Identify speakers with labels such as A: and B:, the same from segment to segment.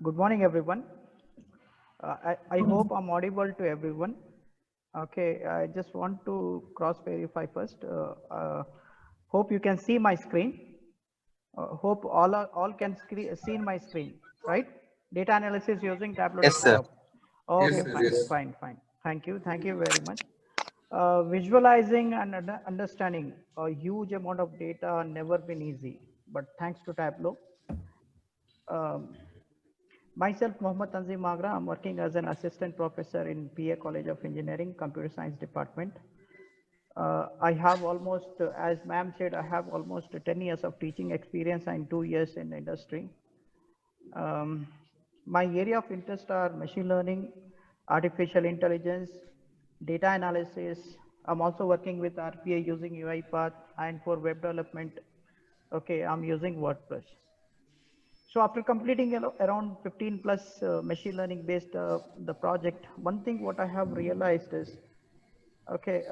A: Good morning, everyone. I hope I'm audible to everyone. Okay, I just want to cross verify first. Hope you can see my screen. Hope all can see my screen, right? Data analysis using Tableau
B: Yes, sir.
A: desktop. Okay, fine. Thank you very much. Visualizing and understanding a huge amount of data never been easy, but thanks to Tableau. Um, Myself, Mohammad Tanzim Magra, I'm working as an assistant professor in PA College of Engineering, Computer Science Department. I have almost, as ma'am said, I have almost 10 years of teaching experience and 2 years in the industry. Um, my area of interest are machine learning, artificial intelligence, data analysis. I'm also working with RPA using UiPath, and for web development, okay, I'm using WordPress. So after completing around 15 plus machine learning based the project, one thing what I have realized is, okay,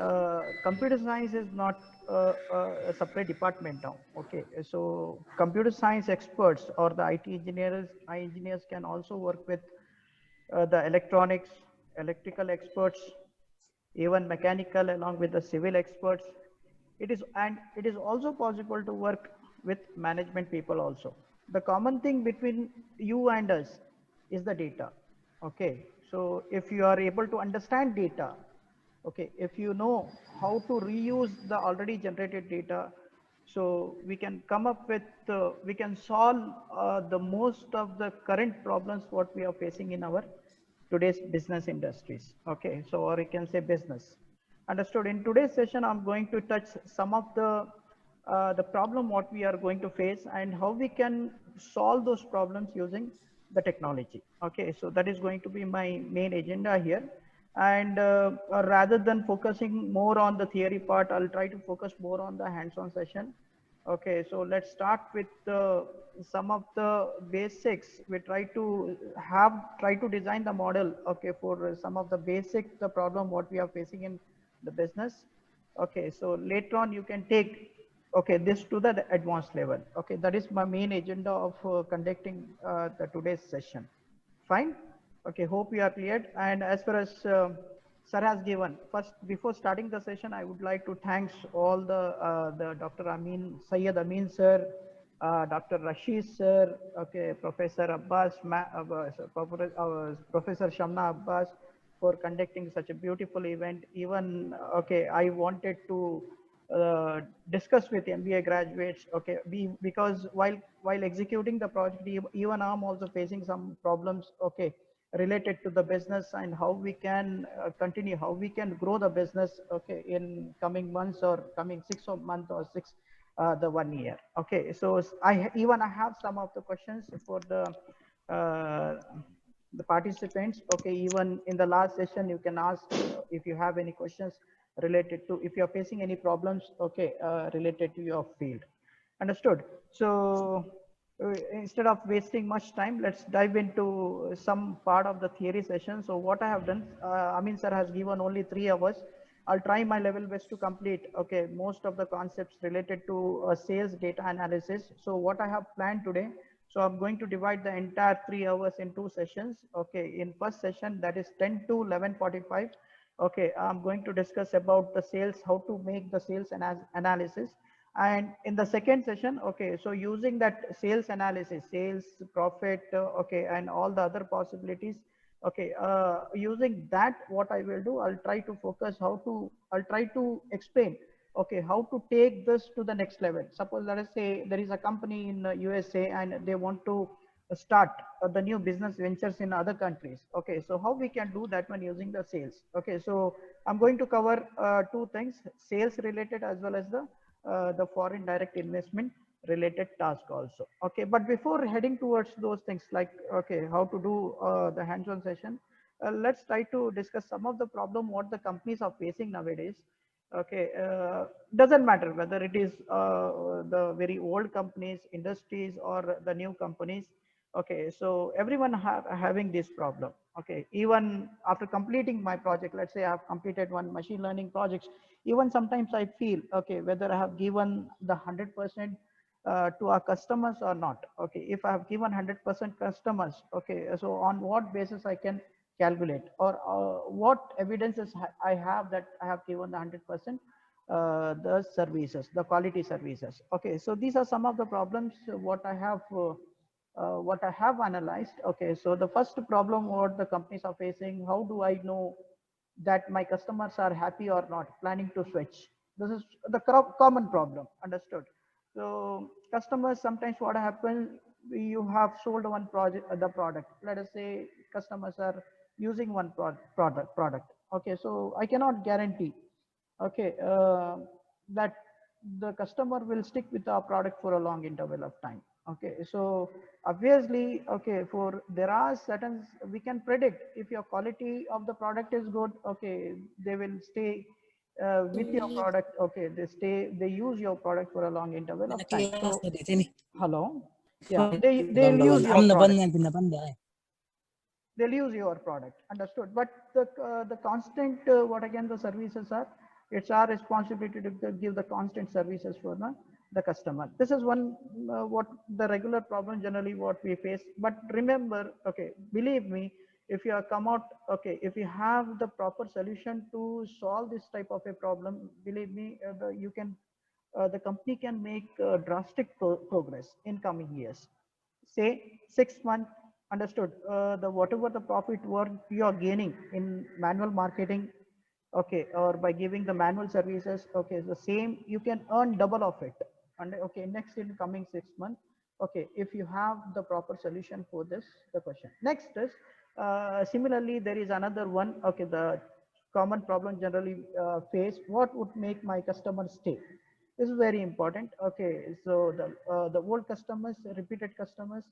A: computer science is not a separate department now. Okay, so computer science experts or the IT engineers can also work with the electronics, electrical experts, even mechanical along with the civil experts. It is also possible to work with management people also. The common thing between you and us is the data. Okay, so if you are able to understand data, okay, if you know how to reuse the already generated data, so we can come up with we can solve the most of the current problems what we are facing in our today's business industries. Okay, so or you can say business. Understood. In today's session, I'm going to touch some of the problem what we are going to face and how we can solve those problems using the technology. Okay, so that is going to be my main agenda here. And rather than focusing more on the theory part, I'll try to focus more on the hands-on session. Okay, so let's start with some of the basics. We try to design the model. Okay, for some of the basic the problem what we are facing in the business. Okay, so later on you can take okay this to the advanced level. Okay, that is my main agenda of conducting the today's session. Fine. Okay, hope you are cleared. And as far as sir has given, first before starting the session, I would like to thanks all the Dr. Amin Syed Amin sir, Dr. Rashid sir, okay, Professor Abbas, Professor Shamna Abbas for conducting such a beautiful event. Even okay, I wanted to discuss with MBA graduates. Okay, because while executing the project, even I'm also facing some problems. Okay, related to the business and how we can continue, how we can grow the business. Okay, in coming months or coming 6 months or the 1 year. Okay, so I have some of the questions for uh, the participants. Okay, even in the last session, you can ask if you have any questions related to if you're facing any problems, okay, related to your field. Understood. So instead of wasting much time, let's dive into some part of the theory session. So what I have done, Amin sir has given only 3 hours. I'll try my level best to complete, okay, most of the concepts related to sales data analysis. So what I have planned today, so I'm going to divide the entire 3 hours in two sessions. Okay, in first session, that is 10 to 11:45. Okay, I'm going to discuss about the sales, how to make the sales analysis. And in the second session, okay, so using that sales analysis, sales, profit, okay, and all the other possibilities, okay, using that, what I will do, I'll try to explain, okay, how to take this to the next level. Suppose let us say there is a company in USA and they want to start the new business ventures in other countries. Okay, so how we can do that one using the sales. Okay, so I'm going to cover two things, sales related as well as the foreign direct investment related task also. Okay, but before heading towards those things like, okay, how to do the hands-on session, let's try to discuss some of the problem what the companies are facing nowadays. Okay, doesn't matter whether it is the very old companies, industries, or the new companies. Okay, so everyone having this problem. Okay, even after completing my project, let's say I have completed one machine learning project, even sometimes I feel, okay, whether I have given the 100% to our customers or not. Okay, if I have given 100% customers, okay, so on what basis I can calculate, or what evidences I have that I have given the 100% the services, the quality services. Okay, so these are some of the problems what I have analyzed. Okay, so the first problem what the companies are facing: how do I know that my customers are happy or not, planning to switch? This is the common problem. Understood? So customers, sometimes what happens, you have sold one project, the product. Let us say customers are using one product. Okay, so I cannot guarantee, okay, that the customer will stick with our product for a long interval of time. Okay, so obviously, okay, for there are certain, we can predict if your quality of the product is good, okay, they will stay with your product. Okay, they use your product for a long interval of time. So hello, yeah, they'll use your product. They'll use your product. Understood? But the constant, what again the services are, it's our responsibility to give the constant services for the customer. This is one what the regular problem generally what we face. But remember, okay, believe me, if you are come out, okay, if you have the proper solution to solve this type of a problem, believe me, the company can make drastic progress in coming years. Say 6 months. Understood? The whatever the profit work you are gaining in manual marketing, okay, or by giving the manual services, okay, the same you can earn double of it. And okay, next in coming 6 months, okay, if you have the proper solution for this, the question. Next is similarly there is another one. Okay, the common problem generally face: what would make my customer stay? This is very important. Okay, so the old customers, repeated customers.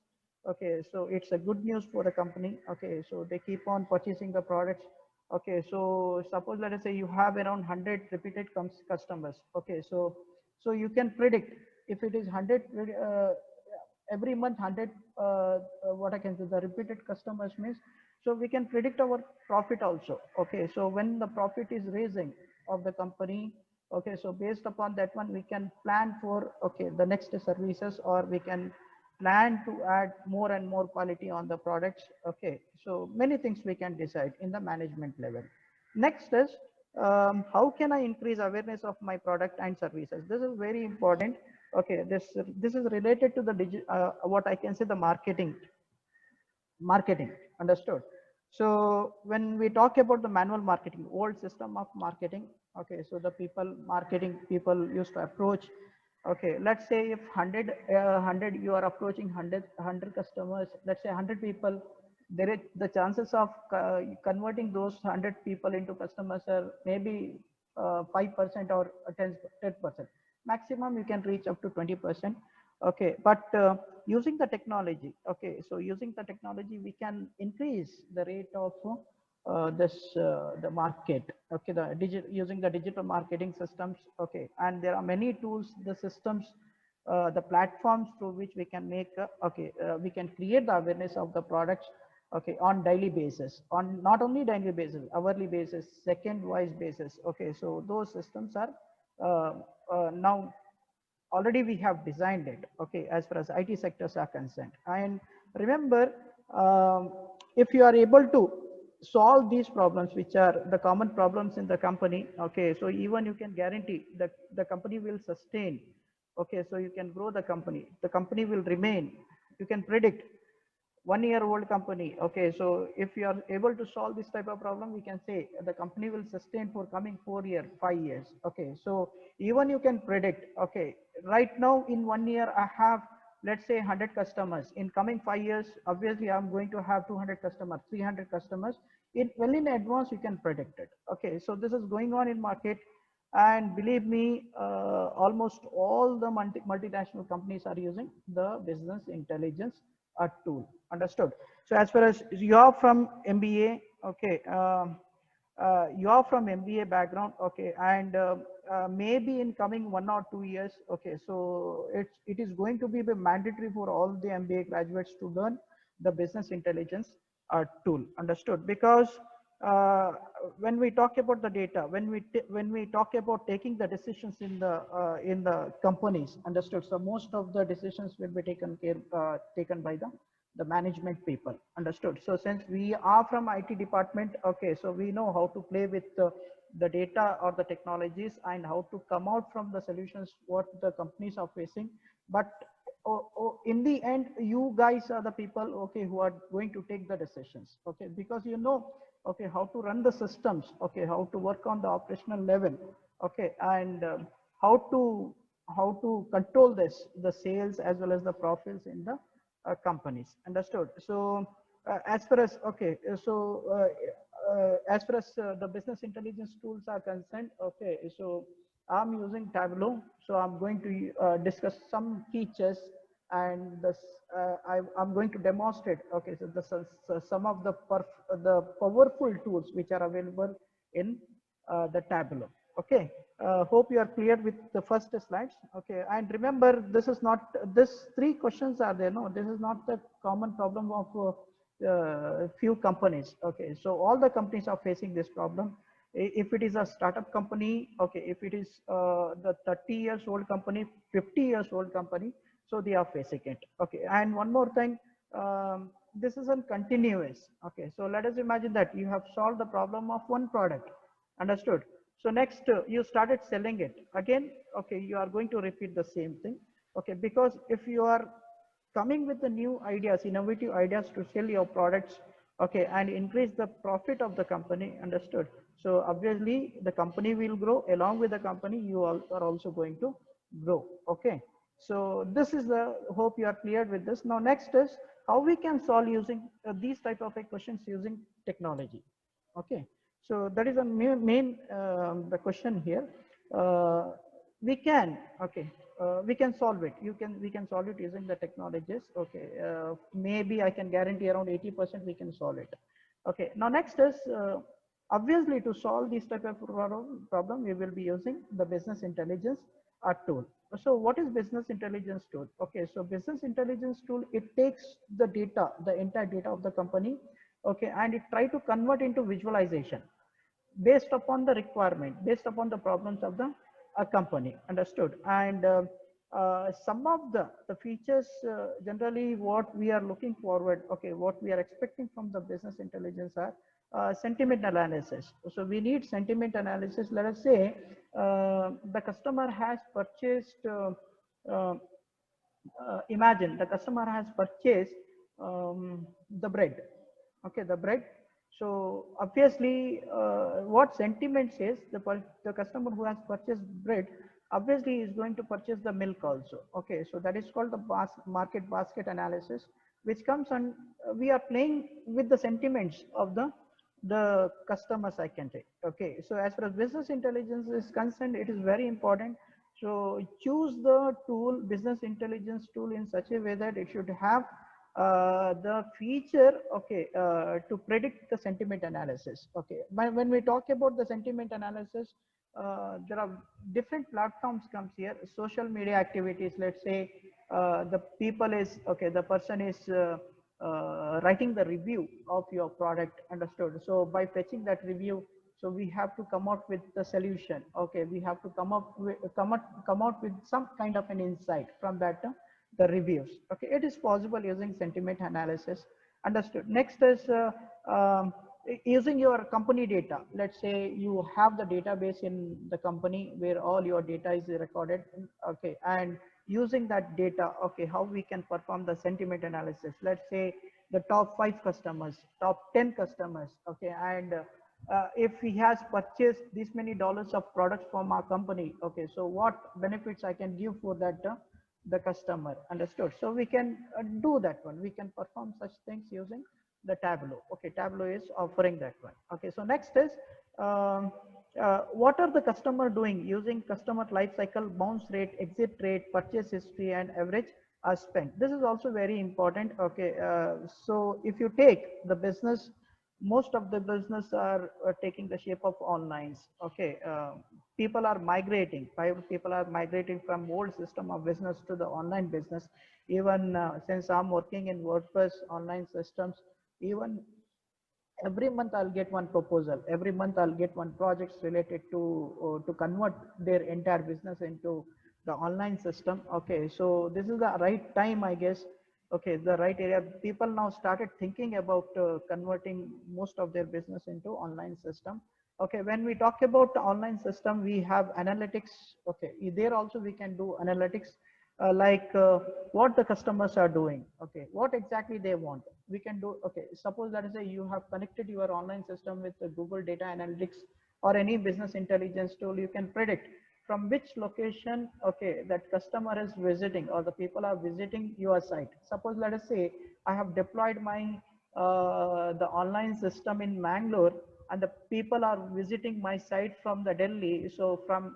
A: Okay, so it's a good news for the company. Okay, so they keep on purchasing the products. Okay, so suppose let us say you have around 100 repeated customers. Okay, so you can predict if it is 100 every month, 100 what I can say, the repeated customers means, so we can predict our profit also. Okay, so when the profit is raising of the company, okay, so based upon that one we can plan for, okay, the next services, or we can plan to add more and more quality on the products. Okay, so many things we can decide in the management level. Next is how can I increase awareness of my product and services? This is very important. Okay, this is related to the what I can say, the marketing. Understood? So when we talk about the manual marketing, old system of marketing, okay, so the marketing people used to approach, okay, let's say if 100 you are approaching 100 customers, let's say 100 people, there is the chances of converting those 100 people into customers are maybe 5% or 10%. Maximum you can reach up to 20%. Okay, but using the technology, okay, so using the technology we can increase the rate of the market. Okay, using the digital marketing systems. Okay, and there are many tools, the systems, the platforms through which we can make we can create the awareness of the products, okay, on daily basis, on not only daily basis, hourly basis, second wise basis. Okay, so those systems are now already we have designed it, okay, as far as IT sectors are concerned. And remember, if you are able to solve these problems, which are the common problems in the company, okay, so even you can guarantee that the company will sustain. Okay, so you can grow the company will remain. You can predict 1 year old company. Okay, so if you are able to solve this type of problem, we can say the company will sustain for coming 4 years, 5 years. Okay, so even you can predict, okay, right now in 1 year I have, let's say 100 customers. In coming 5 years, obviously I'm going to have 200 customers, 300 customers. Well in advance you can predict it. Okay, so this is going on in market. And believe me, almost all the multinational companies are using the business intelligence tool. Understood? So as far as you are from MBA, okay, you are from MBA background, okay, and maybe in coming 1 or 2 years, okay, so it is going to be mandatory for all the MBA graduates to learn the business intelligence tool. Understood? Because uh, when we talk about the data, when we talk about taking the decisions in the companies, understood? So most of the decisions will be taken by the management people, understood? So since we are from IT department, okay, so we know how to play with the data or the technologies and how to come out from the solutions what the companies are facing. But in the end, you guys are the people, okay, who are going to take the decisions, okay, because you know, okay, how to run the systems, okay, how to work on the operational level, okay, and how to control the sales as well as the profits in the companies, understood? So as far as okay, as far as the business intelligence tools are concerned, okay, so I'm using Tableau, so I'm going to discuss some features, and I'm going to demonstrate. Okay, so some of the powerful tools which are available in the Tableau. Okay, hope you are clear with the first slides. Okay, and remember, this is not, this three questions are there. No, this is not the common problem of few companies. Okay, so all the companies are facing this problem. If it is a startup company, okay, if it is the 30 years old company, 50 years old company, so they are facing it. Okay, and one more thing, this is a continuous. Okay, so let us imagine that you have solved the problem of one product, understood? So next you started selling it again. Okay, you are going to repeat the same thing. Okay, because if you are coming with the new ideas, innovative ideas to sell your products, okay, and increase the profit of the company, understood? So obviously the company will grow, along with the company you all are also going to grow. Okay, so this is the, hope you are cleared with this. Now next is how we can solve using these type of questions using technology. Okay, so that is a main the question here. We can, okay, we can solve it. We can solve it using the technologies. Okay, maybe I can guarantee around 80% we can solve it. Okay, now next is obviously to solve this type of problem, we will be using the business intelligence tool. So what is business intelligence tool? Okay, so business intelligence tool, it takes the data, the entire data of the company, okay, and it try to convert into visualization based upon the requirement, based upon the problems of the company, understood? And some of the features, generally what we are looking forward, okay, what we are expecting from the business intelligence are sentiment analysis. So we need sentiment analysis. Let us say the customer has purchased uh, imagine the customer has purchased the bread, okay, the bread. So obviously what sentiment says, the customer who has purchased bread obviously is going to purchase the milk also. Okay, so that is called the market basket analysis, which comes on, we are playing with the sentiments of the customers, I can say. Okay, so as far as business intelligence is concerned, it is very important. So choose the tool, business intelligence tool, in such a way that it should have the feature, okay, to predict the sentiment analysis. Okay, when we talk about the sentiment analysis, there are different platforms comes here. Social media activities, let's say the people is, okay, the person is writing the review of your product, understood? So by fetching that review, so we have to come out with the solution. Okay, we have to come out with some kind of an insight from that the reviews. Okay, it is possible using sentiment analysis, understood? Next is using your company data. Let's say you have the database in the company where all your data is recorded. Okay, and using that data, okay, how we can perform the sentiment analysis. Let's say the top 5 customers, top 10 customers, okay, and if he has purchased this many dollars of products from our company, okay, so what benefits I can give for that the customer, understood? So we can do that one. We can perform such things using the Tableau. Okay, Tableau is offering that one. Okay, so next is what are the customer doing using customer life cycle, bounce rate, exit rate, purchase history, and average spend. This is also very important. Okay, so if you take the business, most of the business are taking the shape of online. Okay, people are migrating. People are migrating from old system of business to the online business. Even since I'm working in WordPress online systems, even every month I'll get one proposal, every month I'll get one projects related to convert their entire business into the online system. Okay, so this is the right time, I guess. Okay, the right area. People now started thinking about converting most of their business into online system. Okay, when we talk about the online system, we have analytics. Okay, there also we can do analytics, like what the customers are doing. Okay, what exactly they want, we can do. Okay, suppose that is a, you have connected your online system with the Google data analytics or any business intelligence tool. You can predict from which location, okay, that customer is visiting or the people are visiting your site. Suppose let us say I have deployed my the online system in Mangalore, and the people are visiting my site from the Delhi. So from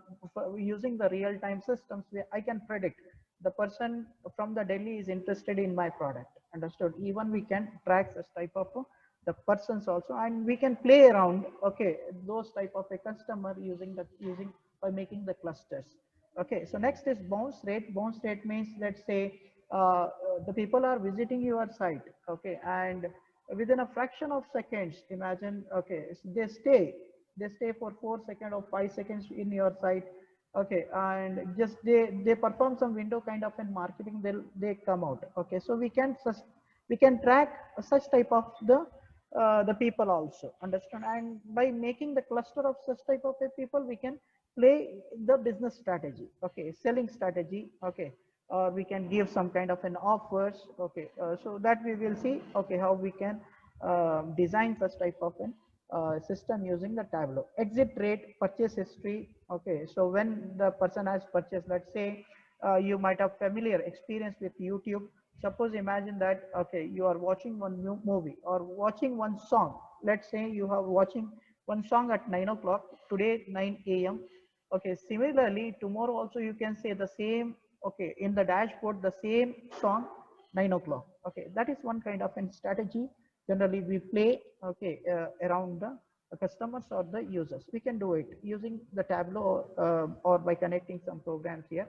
A: using the real-time systems, I can predict the person from the Delhi is interested in my product. Understood? Even we can track this type of the persons also, and we can play around. Okay, those type of a customer using by making the clusters. Okay, so next is bounce rate. Bounce rate means, let's say the people are visiting your site. Okay, and within a fraction of seconds, imagine. Okay, so they stay for 4 seconds or 5 seconds in your site. Okay, and just they perform some window kind of in marketing, they come out. Okay, so we can track such type of the people also. Understand? And by making the cluster of such type of a people, we can play the business strategy. Okay, selling strategy. Okay, or we can give some kind of an offers. Okay, so that we will see. Okay, how we can design such type of an system using the Tableau. Exit rate, purchase history. Okay, so when the person has purchased, let's say you might have familiar experience with YouTube. Suppose imagine that, okay, you are watching one new movie or watching one song. Let's say you are watching one song at 9 o'clock today, 9 a.m. Okay, similarly tomorrow also you can say the same. Okay, in the dashboard the same song, 9 o'clock. Okay, that is one kind of a strategy generally we play. Okay, around the customers or the users. We can do it using the Tableau or by connecting some programs here.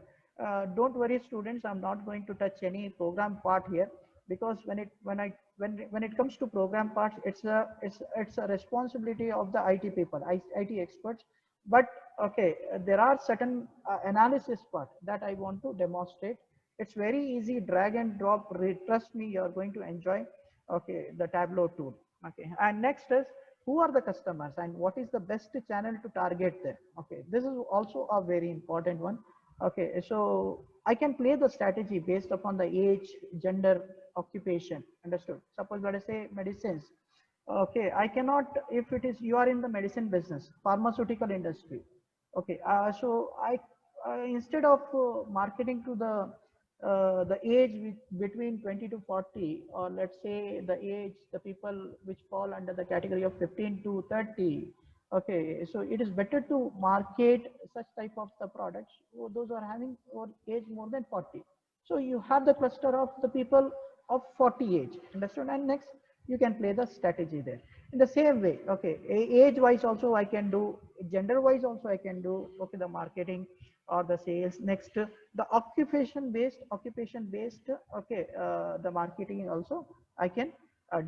A: Don't worry students, I'm not going to touch any program part here, because when it comes to program parts, it's a responsibility of the IT people, IT experts. But okay, there are certain analysis part that I want to demonstrate. It's very easy, drag and drop. Trust me, you're going to enjoy. Okay, the Tableau tool. Okay, and next is, who are the customers and what is the best channel to target them. Okay, this is also a very important one. Okay, so I can play the strategy based upon the age, gender, occupation. Understood? Suppose let us say medicines. Okay, I cannot, if it is you are in the medicine business, pharmaceutical industry. Okay, so I instead of marketing to the age between 20 to 40, or let's say the age, the people which fall under the category of 15 to 30. Okay, so it is better to market such type of the products those are having or age more than 40. So you have the cluster of the people of 40 age. Understood? And next you can play the strategy there in the same way. Okay, age wise also I can do, gender wise also I can do. Okay, the marketing or the sales. Next, the occupation based. Okay, the marketing also I can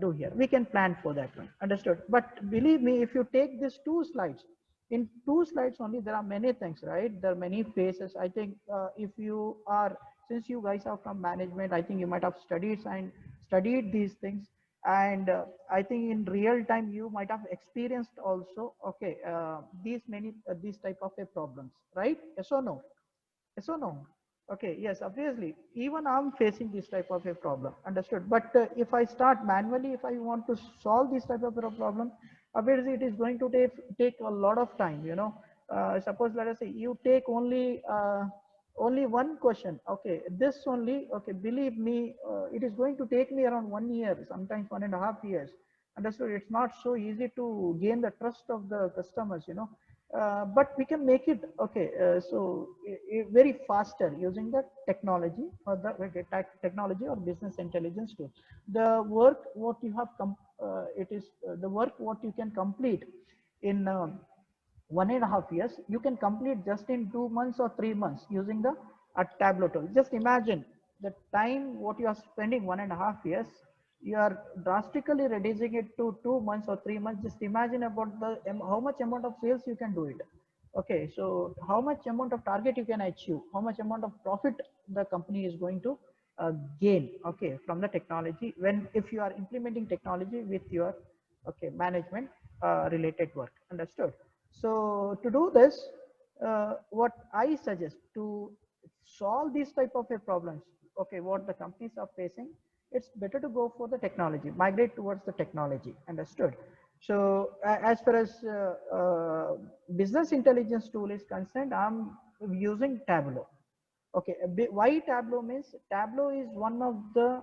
A: do here. We can plan for that one. Understood? But believe me, if you take these two slides, in two slides only there are many things, right? There are many phases. I think if you are, since you guys are from management, I think you might have studied these things. And I think in real time you might have experienced also. Okay, these type of problems, right? Yes or no? Yes or no? Okay, yes, obviously. Even I'm facing this type of a problem. Understood? But if I start manually, if I want to solve this type of a problem, obviously it is going to take a lot of time. Suppose let us say you take only one question. Okay, this only. Okay, believe me, it is going to take me around 1 year, sometimes 1.5 years. Understood? It's not so easy to gain the trust of the customers. But we can make it. Okay, so very faster using the technology or the technology or business intelligence tool. The work what you have it is the work what you can complete in 1.5 years, you can complete just in 2 months or 3 months using the Tableau tool. Just imagine the time what you are spending 1.5 years. you are drastically reducing it to 2 months or 3 months. Just imagine about the how much amount of sales you can do it. Okay, so how much amount of target you can achieve, how much amount of profit the company is going to gain, okay, from the technology, when if you are implementing technology with your, okay, management related work. Understood? So to do this, what I suggest to solve these type of a problems, okay, what the companies are facing, it's better to go for the technology, migrate towards the technology. Understood? So as far as business intelligence tool is concerned, I'm using Tableau. Okay, why Tableau means Tableau is one of the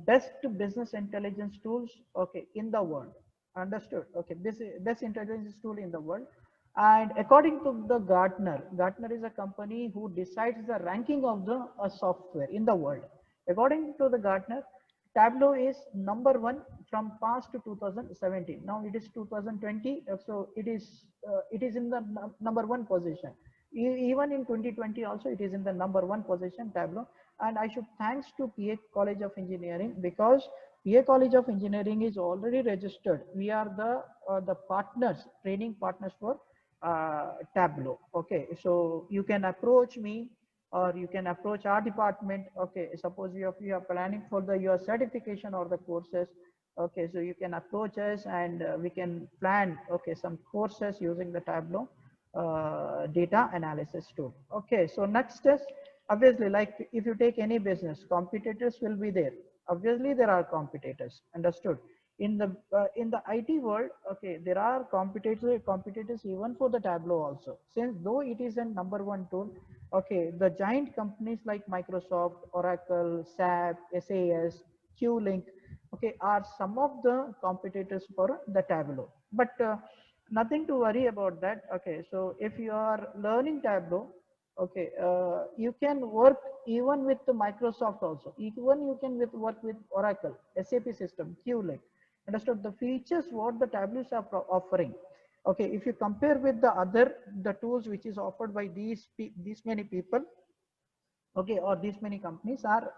A: best business intelligence tools, okay, in the world. Understood? Okay, this is best intelligence tool in the world. And according to the Gartner, Gartner is a company who decides the ranking of the software in the world. According to the Gartner, Tableau is number one from past to 2017. Now it is 2020, so it is in the number one position. Even in 2020 also it is in the number one position, Tableau. And I should thanks to PA College of Engineering, because PA College of Engineering is already registered. We are the partners, training partners for Tableau. Okay, so you can approach me or you can approach our department. Okay, suppose you are planning for your certification or the courses. Okay, so you can approach us and we can plan, okay, some courses using the Tableau data analysis tool. Okay, so next is obviously, like if you take any business, competitors will be there. Obviously there are competitors. Understood? In the IT world, okay, there are competitors even for the Tableau also, since though it is a number one tool. Okay, the giant companies like Microsoft, Oracle, SAP, SAS, QLink, okay, are some of the competitors for the Tableau. But nothing to worry about that. Okay, so if you are learning Tableau, okay, you can work even with the Microsoft also. Even you can work with Oracle, SAP system, QLink. Understood? The features what the Tableaus are offering. Okay, if you compare with the tools which is offered by these many people, okay, or these many companies, are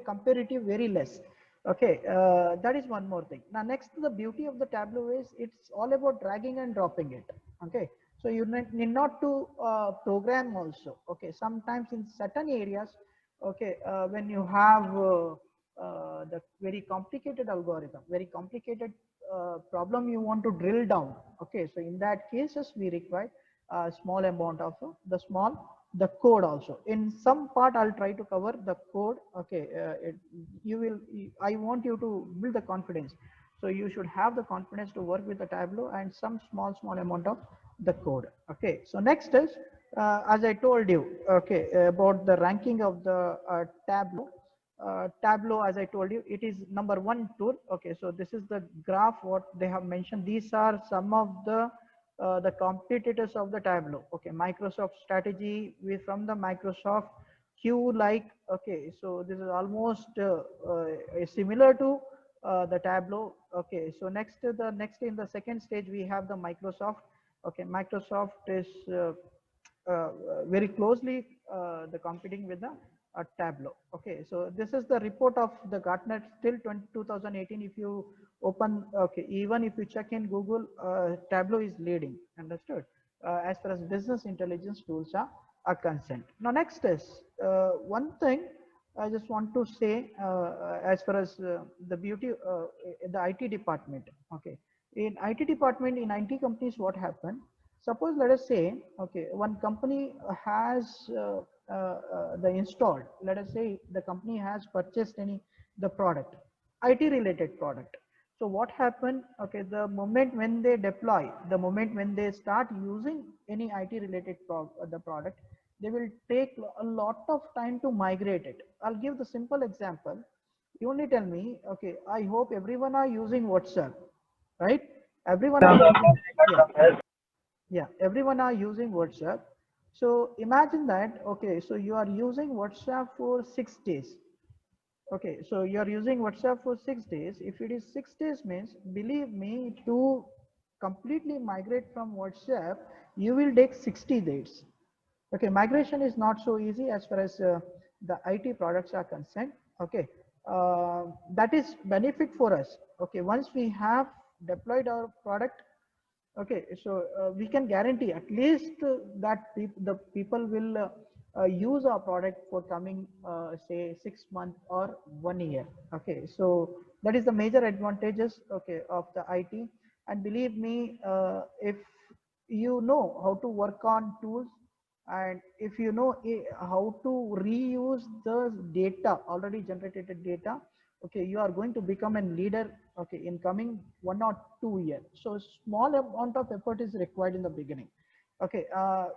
A: comparative very less. Okay, that is one more thing. Now next, the beauty of the Tableau is it's all about dragging and dropping it. Okay, so you need not to program also. Okay, sometimes in certain areas, okay, when you have the very complicated algorithm, very complicated problem you want to drill down. Okay, so in that cases we require a small amount of the code also. In some part I'll try to cover the code. Okay, I want you to build the confidence, so you should have the confidence to work with the Tableau and some small amount of the code. Okay, so next is as I told you, okay, about the ranking of the Tableau. Tableau, as I told you, it is number one tool. Okay, so this is the graph what they have mentioned. These are some of the competitors of the Tableau. Okay, Microsoft strategy from the Microsoft Q like. Okay, so this is almost similar to the Tableau. Okay, so next in the second stage we have the Microsoft. Okay, Microsoft is very closely the competing with the Tableau. Okay, so this is the report of the Gartner till 2018. If you open, okay, even if you check in Google, Tableau is leading. Understood? As far as business intelligence tools are concerned. Now next is one thing I just want to say, as far as the beauty, the IT department. Okay, in IT department, in IT companies, what happened? Suppose let us say, okay, one company has the installed. Let us say the company has purchased the product, IT related product. So what happened? Okay, the moment when they deploy, the moment when they start using any IT related the product, they will take a lot of time to migrate it. I'll give the simple example. You only tell me, okay, I hope everyone are using WhatsApp, right? Everyone are using, yeah, everyone are using WhatsApp. So imagine that, okay, so you are using WhatsApp for 6 days. Okay, so you are using WhatsApp for 6 days. If it is 6 days means, believe me, to completely migrate from WhatsApp, you will take 60 days. Okay, migration is not so easy as far as the IT products are concerned. Okay, that is benefit for us. Okay, once we have deployed our product, okay, so we can guarantee at least that the people will use our product for coming say 6 months or 1 year. Okay, so that is the major advantages, okay, of the IT. And believe me, if you know how to work on tools, and if you know how to reuse the data, already generated data, okay, you are going to become a leader, okay, in coming 1 or 2 years. So small amount of effort is required in the beginning. Okay,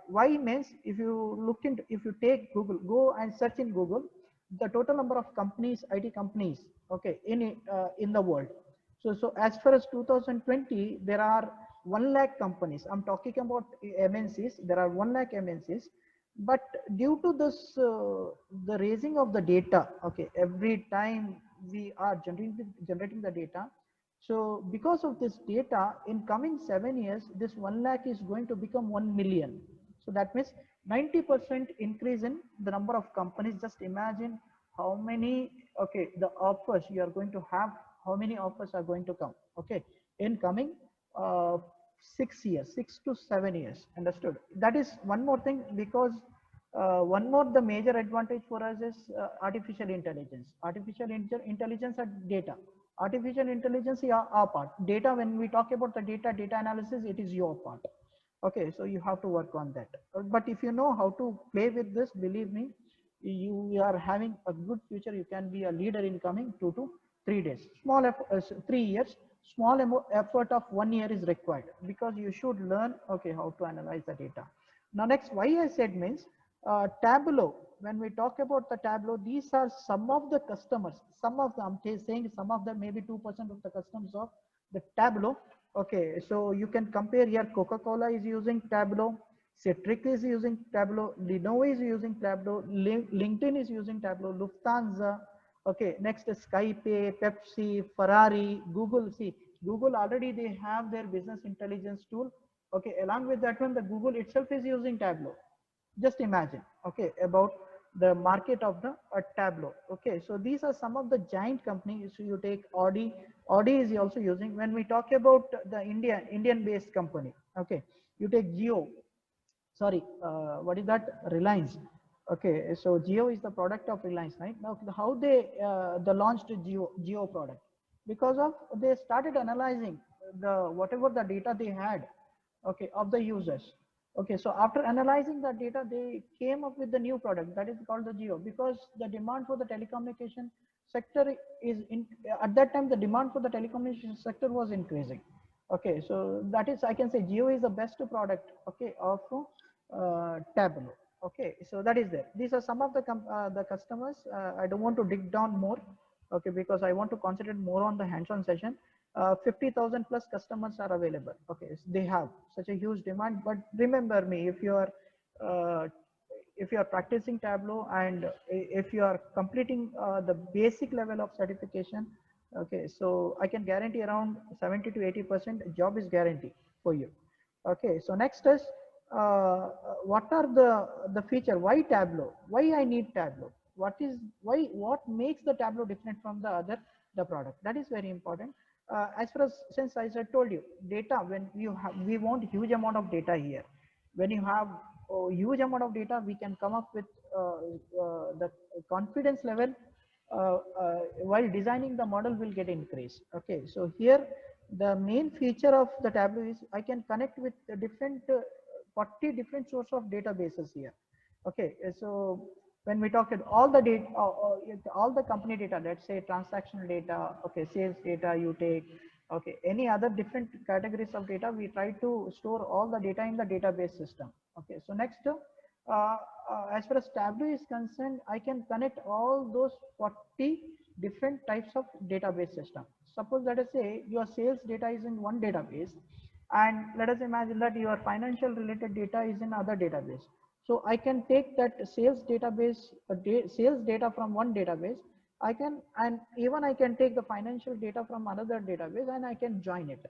A: why means, if you look into, if you take Google, go and search in Google the total number of companies, IT companies, okay, in the world. So as far as 2020, there are 1 lakh companies. I'm talking about MNCs. There are 1 lakh MNCs. But due to this, the raising of the data, okay, every time we are generating the data. So because of this data, in coming 7 years, this 1 lakh is going to become 1 million. So that means 90% increase in the number of companies. Just imagine how many, okay, the offers you are going to have, how many offers are going to come, okay, in coming 6 years, 6 to 7 years. Understood? That is one more thing, because one more, the major advantage for us is artificial intelligence. Artificial intelligence and data. Artificial intelligence is our part. Data, when we talk about the data analysis, it is your part. Okay, so you have to work on that. But if you know how to play with this, believe me, you are having a good future. You can be a leader in coming 2 to 3 days. 3 years. Small effort of 1 year is required, because you should learn, okay, how to analyze the data. Now next, why I said means, Tableau. When we talk about the Tableau, these are some of the customers. Some of them, I'm saying some of them, maybe 2% of the customers of the Tableau. Okay, so you can compare here. Coca-Cola is using Tableau. Citric is using Tableau. Lenovo is using Tableau. LinkedIn is using Tableau. Lufthansa. Okay, next is Skype, Pepsi, Ferrari, Google. See, Google already they have their business intelligence tool. Okay, along with that one, the Google itself is using Tableau. Just imagine, okay, about the market of the Tableau. Okay, so these are some of the giant companies. So you take Audi is also using. When we talk about the Indian based company, okay, you take Geo, sorry, what is that, Reliance. Okay, so Geo is the product of Reliance, right? Now how they launched Geo product, because of they started analyzing the whatever the data they had, okay, of the users. Okay, so after analyzing that data, they came up with the new product that is called the Geo, because the demand for the telecommunication sector is in, at that time the demand for the telecommunication sector was increasing. Okay, so that is, I can say Geo is the best product, okay, of Tableau. Okay, so that is there. These are some of the customers. I don't want to dig down more, okay, because I want to concentrate more on the hands-on session. 50,000 plus customers are available. Okay, so they have such a huge demand. But remember me, uh, if you are practicing Tableau, and if you are completing the basic level of certification, okay, so I can guarantee around 70 to 80% job is guaranteed for you. Okay, so next is what are the feature? Why Tableau? Why I need Tableau? What makes the Tableau different from the product? That is very important. As far as, since I told you, data, when you have, we want huge amount of data here. When you have a huge amount of data, we can come up with the confidence level while designing the model will get increased. Okay, so here the main feature of the Tableau is I can connect with the different 40 different source of databases here. Okay, so when we talk about all the data, all the company data, let's say transactional data, okay, sales data you take, okay, any other different categories of data, we try to store all the data in the database system. Okay, so next, as far as Tableau is concerned, I can connect all those 40 different types of database system. Suppose, let us say your sales data is in one database, and let us imagine that your financial related data is in other database. So I can take that sales database, sales data from one database. I can, and even I can take the financial data from another database, and I can join it.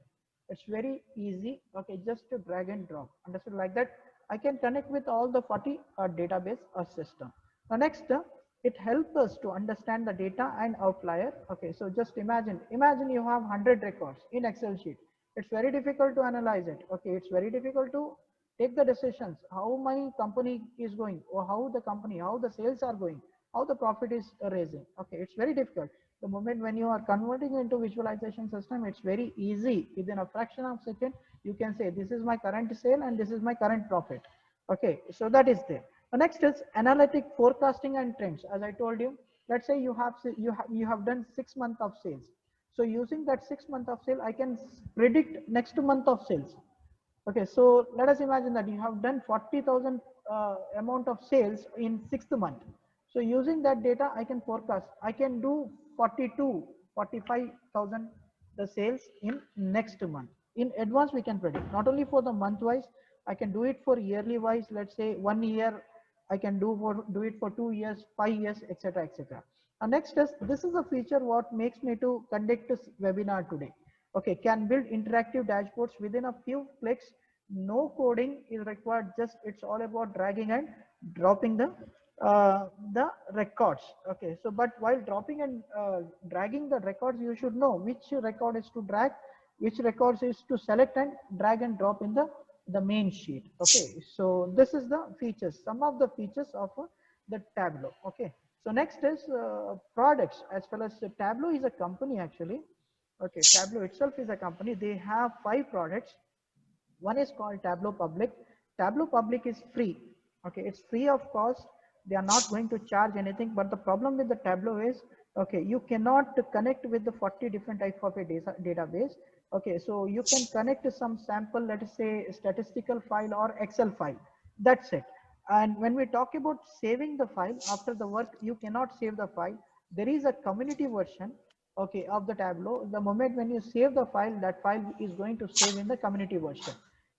A: It's very easy. Okay, just to drag and drop. Understood? Like that, I can connect with all the 40 database system. Now next, It helps us to understand the data and outlier. Okay, so just imagine you have 100 records in Excel sheet. It's very difficult to analyze it. Okay, it's very difficult to take the decisions, how my company is going, or how the sales are going, how the profit is raising. Okay, it's very difficult. The moment when you are converting into visualization system, it's very easy. Within a fraction of a second, you can say this is my current sale and this is my current profit. Okay, so that is there. The next is analytic forecasting and trends. As I told you, let's say you have done 6 months of sales. So using that 6 months of sale, I can predict next month of sales. Okay, so let us imagine that you have done 40,000 amount of sales in 6th month. So using that data, I can forecast. I can do 42, 45,000 the sales in next month. In advance, we can predict not only for the month wise. I can do it for yearly wise. Let's say 1 year. I can do it for 2 years, 5 years, etc., etc. Next is this is a feature what makes me to conduct this webinar today. Okay, can build interactive dashboards within a few clicks. No coding is required. Just it's all about dragging and dropping the records. Okay, so but while dropping and dragging the records, you should know which record is to drag, which records is to select and drag and drop in the main sheet. Okay, so this is the features, some of the features of the Tableau. Okay, so next is products. As well as Tableau is a company actually. Okay, Tableau itself is a company. They have 5 products. One is called Tableau Public. Tableau Public is free. Okay, it's free of cost. They are not going to charge anything. But the problem with the Tableau is, okay, you cannot connect with the 40 different type of a database. Okay, so you can connect to some sample, let us say statistical file or Excel file. That's it. And when we talk about saving the file after the work, you cannot save the file. There is a community version, okay, of the Tableau. The moment when you save the file, that file is going to save in the community version.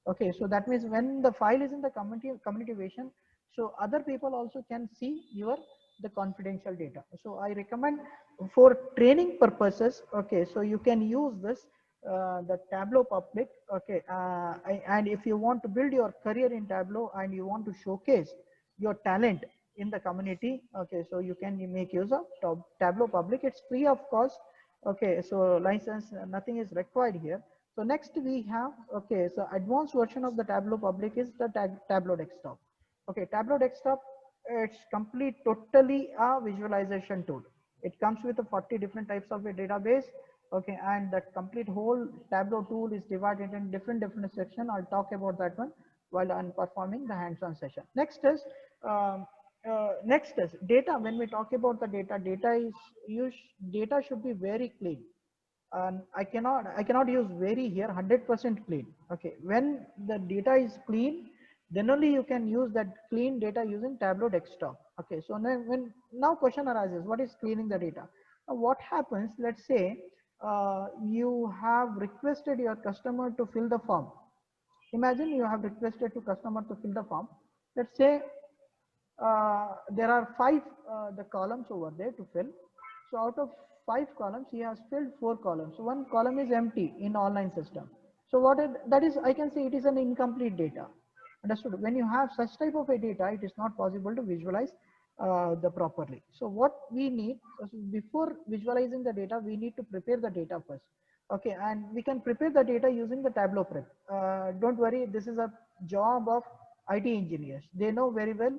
A: Okay, so that means when the file is in the community version, so other people also can see the confidential data. So I recommend for training purposes. Okay, so you can use this the Tableau Public. Okay, and if you want to build your career in Tableau and you want to showcase your talent in the community, okay, so you can make use of Tableau Public. It's free of cost. Okay, so license, nothing is required here. So next we have, okay, so advanced version of the Tableau Public is the Tableau Desktop. Okay, Tableau Desktop, it's complete totally a visualization tool. It comes with a 40 different types of a database. Okay, and that complete whole Tableau tool is divided in different section. I'll talk about that one while I'm performing the hands-on session. Um, next is data. When we talk about the data, data should be very clean. And I cannot use very here 100% clean. Okay, when the data is clean, then only you can use that clean data using Tableau Desktop. Okay, so now question arises, what is cleaning the data? Now what happens, let's say you have requested your customer to fill the form. Imagine you have requested to customer to fill the form. Let's say there are 5 the columns over there to fill. So out of 5 columns, he has filled 4 columns. So one column is empty in online system. So that is, I can say it is an incomplete data. Understood? When you have such type of a data, it is not possible to visualize the properly. So what we need, so before visualizing the data, we need to prepare the data first. Okay, and we can prepare the data using the Tableau prep. Don't worry, this is a job of IT engineers. They know very well,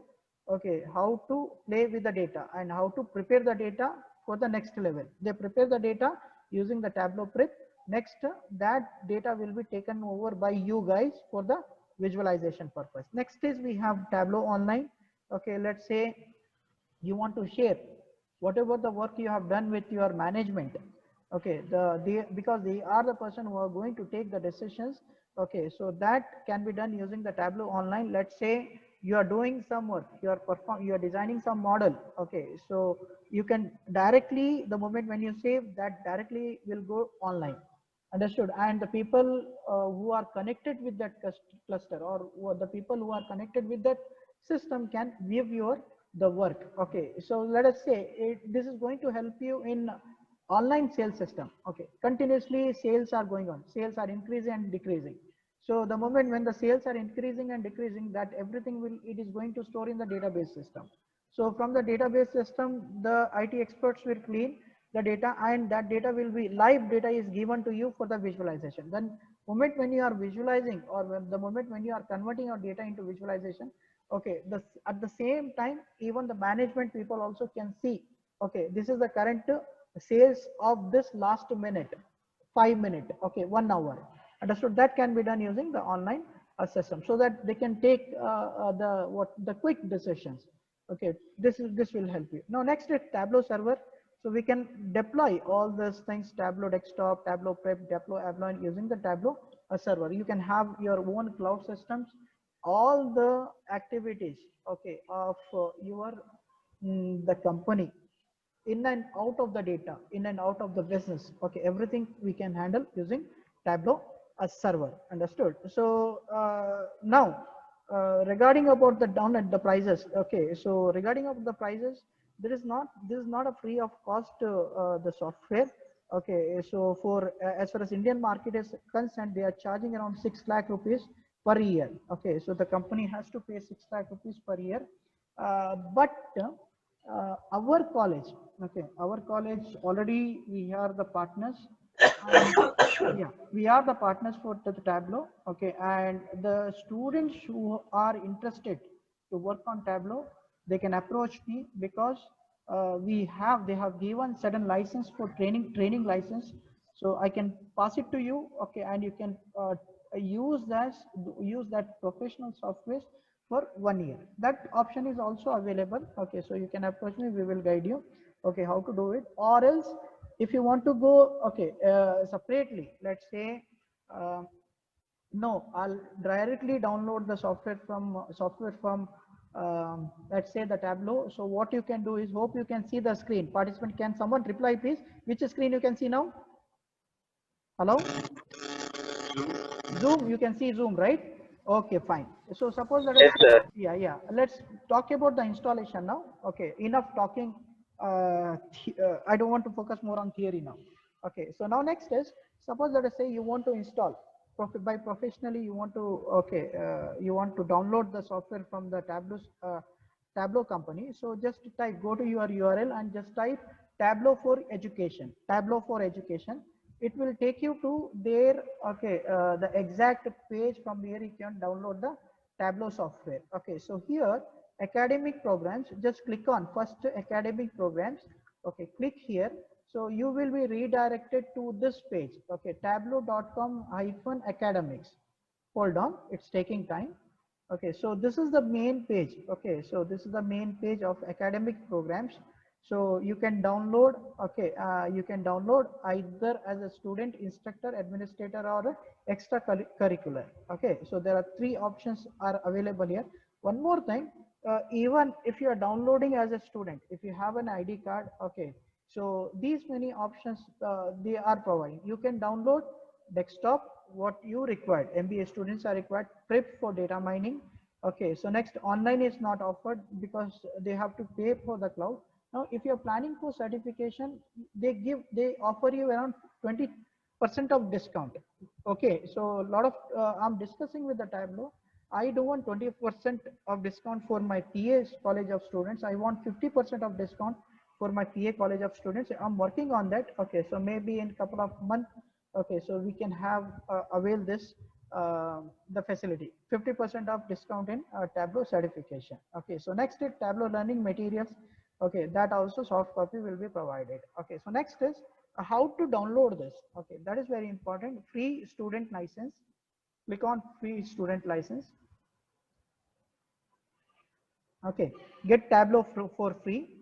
A: okay, how to play with the data and how to prepare the data for the next level. They prepare the data using the Tableau prep. Next, that data will be taken over by you guys for the visualization purpose. Next is we have Tableau Online. Okay, let's say you want to share whatever the work you have done with your management. Okay, because they are the person who are going to take the decisions. Okay, so that can be done using the Tableau Online. Let's say you are doing some work, you are designing some model. Okay, so you can directly, the moment when you save, that directly will go online. Understood? And the people who are connected with that cluster, or the people who are connected with that system, can view your the work. Okay, so let us say this is going to help you in online sales system. Okay, continuously sales are going on, sales are increasing and decreasing. So the moment when the sales are increasing and decreasing, that everything will, it is going to store in the database system. So from the database system, the IT experts will clean the data, and that data will be live data is given to you for the visualization. Then moment when you are visualizing, or when the moment when you are converting your data into visualization, okay, at the same time, even the management people also can see, okay, this is the current sales of this last minute, 5 minute, okay, 1 hour. Understood? That can be done using the online system, so that they can take the quick decisions. Okay, this will help you. Now next is Tableau server. So we can deploy all these things: Tableau desktop, Tableau prep, Tableau Avalon, using the Tableau server. You can have your own cloud systems, all the activities, okay, of your the company, in and out of the data, in and out of the business. Okay, everything we can handle using Tableau as server. Understood? So now regarding about the download the prices. Okay, so regarding of the prices, this is not a free of cost the software. Okay, so for as far as Indian market is concerned, they are charging around 6 lakh rupees per year. Okay, so the company has to pay 6 lakh rupees per year. But our college, okay, our college already we are the partners, and yeah, we are the partners for the Tableau. Okay, and the students who are interested to work on Tableau, they can approach me, because they have given certain license for training license, so I can pass it to you. Okay, and you can use that professional software for 1 year. That option is also available. Okay, so you can approach me, we will guide you, okay, how to do it. Or else, if you want to go, okay, separately, let's say no, I'll directly download the software from let's say the Tableau. So what you can do is, hope you can see the screen. Participant, can someone reply please? Which screen you can see now? Hello? Zoom, you can see Zoom, right? Okay, fine. So suppose that,
B: Yes, sir.
A: yeah, let's talk about the installation now. Okay, enough talking. I don't want to focus more on theory now. Okay, so now next is, suppose that I say you want to install by professionally, you want to, okay, you want to download the software from the Tableau company. So just type, go to your URL and just type Tableau for education, Tableau for education. It will take you to their, okay, the exact page. From here you can download the Tableau software. Okay, so here academic programs, just click on first academic programs. Okay, click here. So you will be redirected to this page. Okay, tableau.com-academics. Hold on, it's taking time. Okay, so this is the main page. Okay, so this is the main page of academic programs. So you can download, okay, you can download either as a student, instructor, administrator, or extracurricular. Okay, so there are 3 options are available here. One more thing, even if you are downloading as a student, if you have an ID card, okay, so these many options they are providing. You can download desktop, what you required. MBA students are required. Prep for data mining. Okay, so next, online is not offered because they have to pay for the cloud. Now, if you're planning for certification, they offer you around 20% of discount. Okay, so a lot of I'm discussing with the Tableau. I don't want 20% of discount for my PA college of students. I want 50% of discount for my PA college of students. I'm working on that. Okay, so maybe in a couple of months. Okay, so we can have avail this the facility, 50% of discount in Tableau certification. Okay, so next is Tableau learning materials. Okay, that also soft copy will be provided. Okay, so next is how to download this. Okay, that is very important. Free student license. Click on free student license. Okay, get Tableau for free.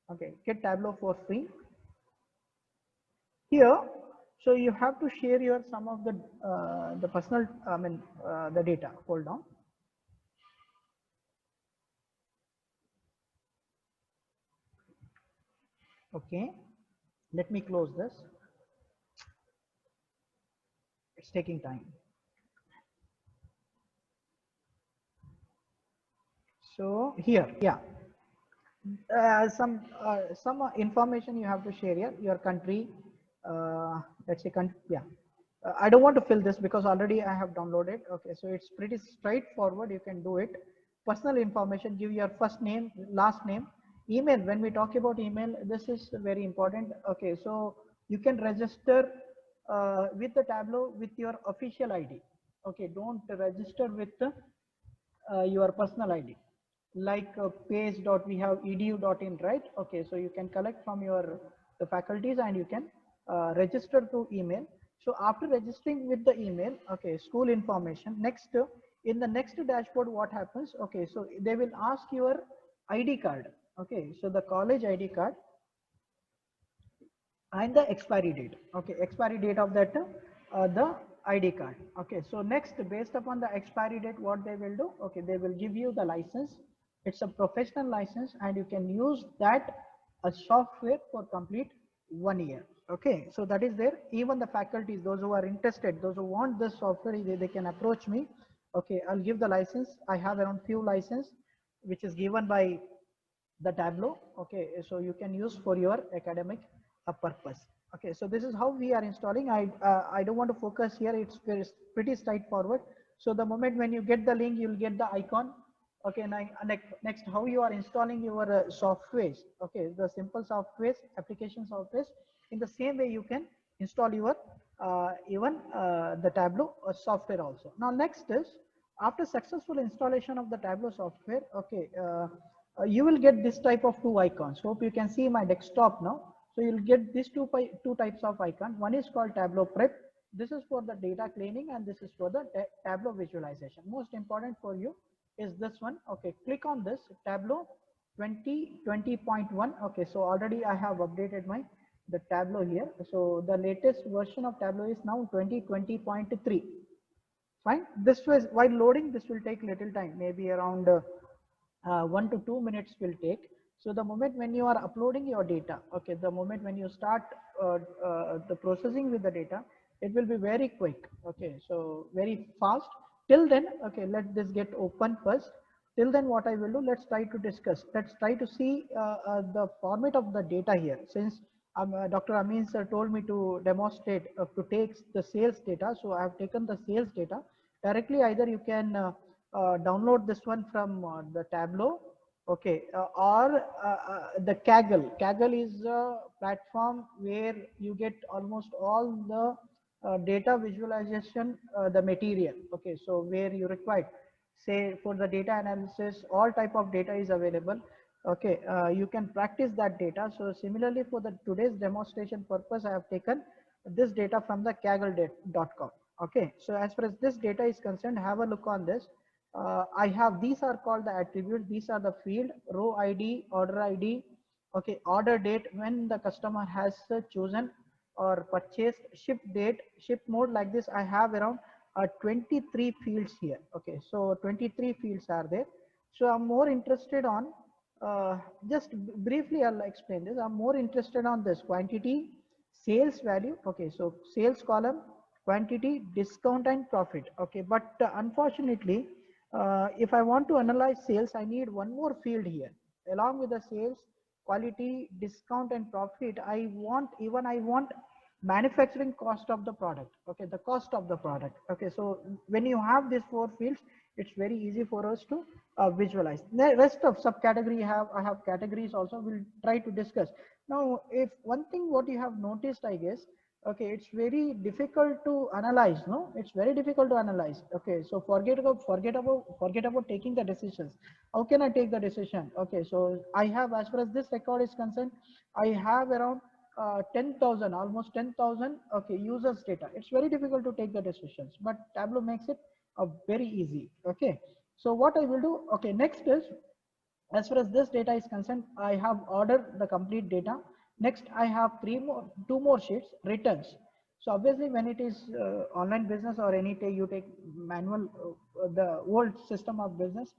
A: Okay, get Tableau for free. Here, so you have to share your some of the personal, I mean the data. Hold on. Okay, let me close this. It's taking time. So here, yeah, some information you have to share here. Your country, let's say country, yeah. I don't want to fill this because already I have downloaded. Okay, so it's pretty straightforward. You can do it. personal information, give your first name, last name, email. When we talk about email, this is very important. Okay, so you can register with the Tableau with your official ID. Okay, don't register with your personal ID. Like page dot we have edu.in, right? Okay, so you can collect from your the faculties and you can register through email. So after registering with the email, okay, school information. Next, in the next dashboard, what happens? Okay, so they will ask your ID card. Okay, so the college ID card and the expiry date. Okay, expiry date of that the ID card. Okay, so next, based upon the expiry date, what they will do? Okay, they will give you the license. It's a professional license and you can use that as software for complete 1 year. Okay, so that is there. Even the faculties, those who are interested, those who want this software, they can approach me. Okay, I'll give the license. I have around few license which is given by the Tableau. Okay, so you can use for your academic purpose. Okay, so this is how we are installing. I don't want to focus here. It's pretty straightforward. So the moment when you get the link, you'll get the icon. Okay, next how you are installing your softwares. Okay, the simple softwares, application softwares. In the same way, you can install your even the Tableau software also. Now next is, after successful installation of the Tableau software, okay, you will get this type of two icons. Hope you can see my desktop now. So you'll get these two types of icons. One is called Tableau Prep. This is for the data cleaning and this is for the Tableau visualization. Most important for you is this one. Okay, click on this Tableau 2020.1. Okay, so already I have updated the Tableau here. So the latest version of Tableau is now 2020.3. Fine. This was while loading. This will take little time, maybe around 1 to 2 minutes will take. So the moment when you are uploading your data, okay, the moment when you start the processing with the data, it will be very quick. Okay, so very fast. Till then, okay, let this get open first. Till then, what I will do, let's try to discuss. Let's try to see the format of the data here. Since Dr. Amin sir told me to demonstrate to take the sales data, so I have taken the sales data directly. Either you can download this one from the Tableau, okay, or the Kaggle. Kaggle is a platform where you get almost all the data visualization, the material. Okay, so where you require, say for the data analysis, all type of data is available. Okay, you can practice that data. So similarly, for the today's demonstration purpose, I have taken this data from the kaggle.com. Okay, so as far as this data is concerned, have a look on this. I have, these are called the attributes. These are the field, row ID, order ID. Okay, order date, when the customer has chosen or purchased, ship date, ship mode. Like this, I have around 23 fields here. Okay, so 23 fields are there. So I'm more interested on just briefly I'll explain this. I'm more interested on this quantity, sales value. Okay, so sales column, quantity, discount and profit. Okay, but unfortunately, if I want to analyze sales, I need one more field here along with the sales, quality, discount and profit. I want manufacturing cost of the product. Okay, the cost of the product. Okay, so when you have these four fields, it's very easy for us to visualize. The rest of subcategory I have categories also. We'll try to discuss. Now, if one thing what you have noticed, I guess, okay, it's very difficult to analyze. No, it's very difficult to analyze. Okay, so forget about taking the decisions. How can I take the decision? Okay, so I have, as far as this record is concerned, I have around 10,000, almost 10,000, okay, users data. It's very difficult to take the decisions, but Tableau makes it very easy. Okay, so what I will do, okay, next is, as far as this data is concerned, I have ordered the complete data. Next, I have two more sheets, returns. So obviously, when it is online business or any day you take manual, the old system of business,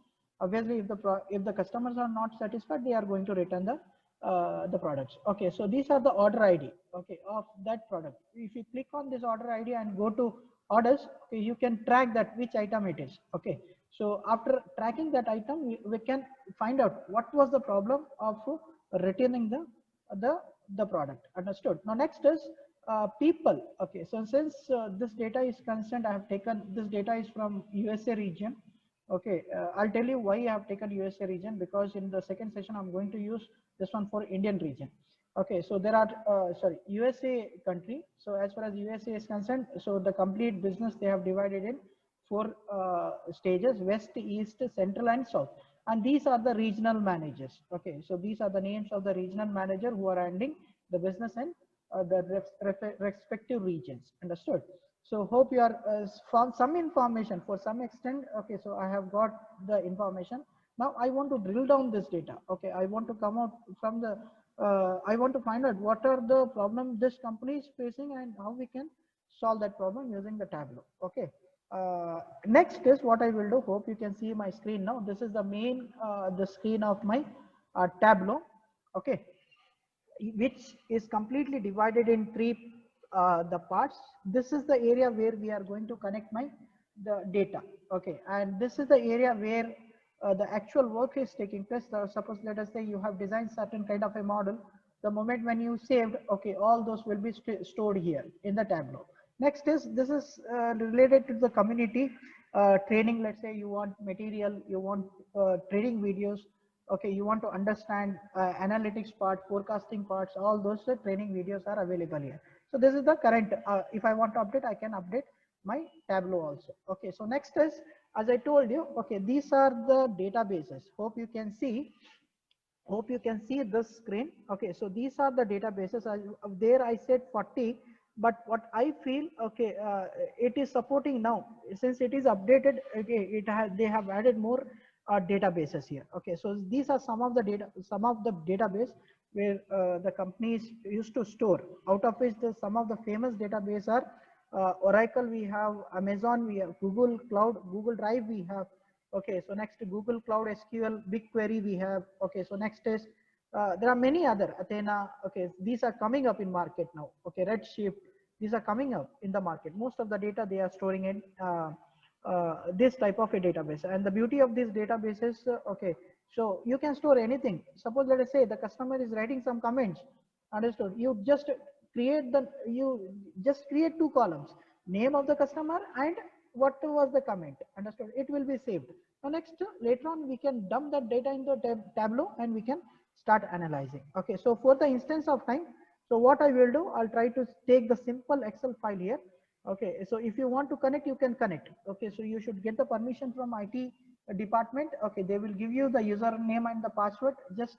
A: obviously if the customers are not satisfied, they are going to return the products. Okay, so these are the order ID, okay, of that product. If you click on this order ID and go to orders, okay, you can track that which item it is. Okay, so after tracking that item, we can find out what was the problem of returning the product. Understood? Now next is people. Okay, so since this data is concerned, I have taken this data is from USA region. Okay, I'll tell you why I have taken USA region, because in the second session I'm going to use this one for Indian region. Okay, so there are sorry, USA country. So as far as USA is concerned, so the complete business they have divided in four stages: west, east, central, and south. And these are the regional managers. Okay, so these are the names of the regional manager who are handling the business in the respective regions. Understood? So hope you are found some information for some extent. Okay, so I have got the information. Now I want to drill down this data. Okay, I want to come out from the I want to find out what are the problem this company is facing and how we can solve that problem using the Tableau. Okay. Next is what I will do. Hope you can see my screen now. This is the main the screen of my Tableau. Okay, which is completely divided in three the parts. This is the area where we are going to connect the data. Okay, and this is the area where the actual work is taking place. So suppose let us say you have designed certain kind of a model. The moment when you saved, okay, all those will be stored here in the Tableau. Next is this is related to the community training. Let's say you want material, you want training videos. Okay, you want to understand analytics part, forecasting parts, all those training videos are available here. So this is the current, if I want to update, I can update my Tableau also. Okay, so next is, as I told you, okay, these are the databases. Hope you can see this screen. Okay, so these are the databases. There I said 40, but what I feel, okay, it is supporting now since it is updated. Okay, they have added more databases here. Okay, so these are some of the database where the companies used to store, out of which some of the famous database are Oracle, we have Amazon, we have Google Cloud, Google Drive, we have. Okay, so next Google Cloud SQL, BigQuery we have. Okay, so next is there are many other, Athena. Okay, these are coming up in market now. Okay, Redshift, these are coming up in the market. Most of the data they are storing in this type of a database. And the beauty of this database is, okay, so you can store anything. Suppose let us say the customer is writing some comments. Understood? You just create two columns: name of the customer and what was the comment. Understood? It will be saved. Now next, later on we can dump that data into Tableau and we can start analyzing. Okay, so for the instance of time, so what I will do, I'll try to take the simple Excel file here. Okay, so if you want to connect, you can connect. Okay, so you should get the permission from IT department. Okay, they will give you the username and the password. Just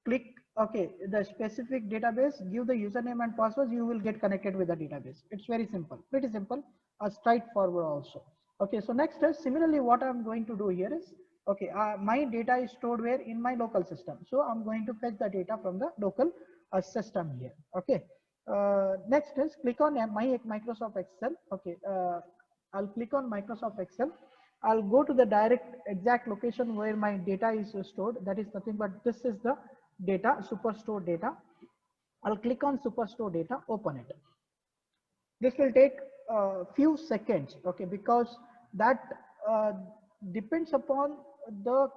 A: click, okay, the specific database, give the username and password, you will get connected with the database. It's very simple, pretty simple, straightforward also. Okay, so next is similarly what I'm going to do here is, okay, my data is stored where? In my local system. So I'm going to fetch the data from the local system here. Okay, next is click on my Microsoft Excel. Okay, I'll click on Microsoft Excel. I'll go to the direct exact location where my data is stored. That is nothing but this is the data, Superstore data. I'll click on Superstore data, open it. This will take a few seconds, okay, because that depends upon the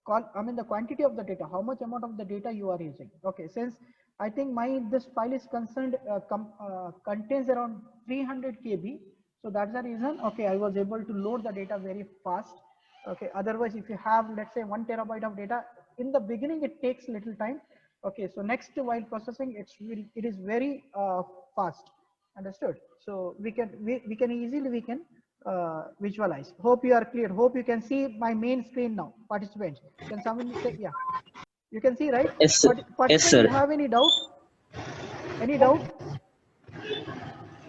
A: the quantity of the data, how much amount of the data you are using. Okay, since I think this file is concerned contains around 300 KB, so that's the reason. Okay, I was able to load the data very fast. Okay, otherwise if you have, let's say, 1 terabyte of data, in the beginning it takes little time. Okay, so next while processing, it is very fast. Understood? So we can easily visualize. Hope you are clear. Hope you can see my main screen now. Participants, can someone say, yeah, you can see, right?
B: Yes, sir. Yes,
A: Participant,
B: sir.
A: you have any doubt? Any doubt?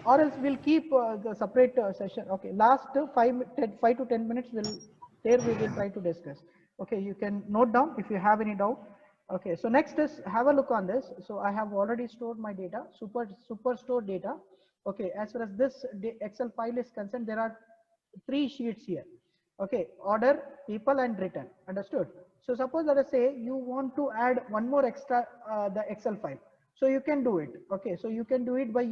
A: Or else we'll keep the separate session. Okay, last 5 to 10 minutes we will try to discuss. Okay, you can note down if you have any doubt. Okay, so next is have a look on this. So I have already stored my data, Superstore data. Okay, as far as this Excel file is concerned, there are 3 sheets here. Okay, order, people, and return. Understood? So suppose let us say you want to add one more extra the Excel file. So you can do it. Okay, so you can do it by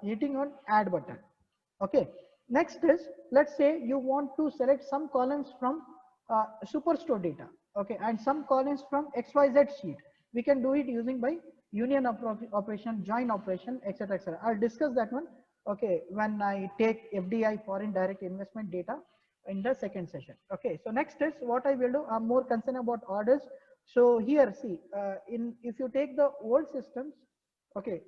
A: hitting on add button. Okay, next is, let's say you want to select some columns from Superstore data. Okay, and some columns from XYZ sheet. We can do it using by union operation, join operation, etc., etc. I'll discuss that one. Okay, when I take FDI, foreign direct investment data. in the second session. Okay, so next is what I will do. I'm more concerned about orders. So here, see, if you take the old systems, okay,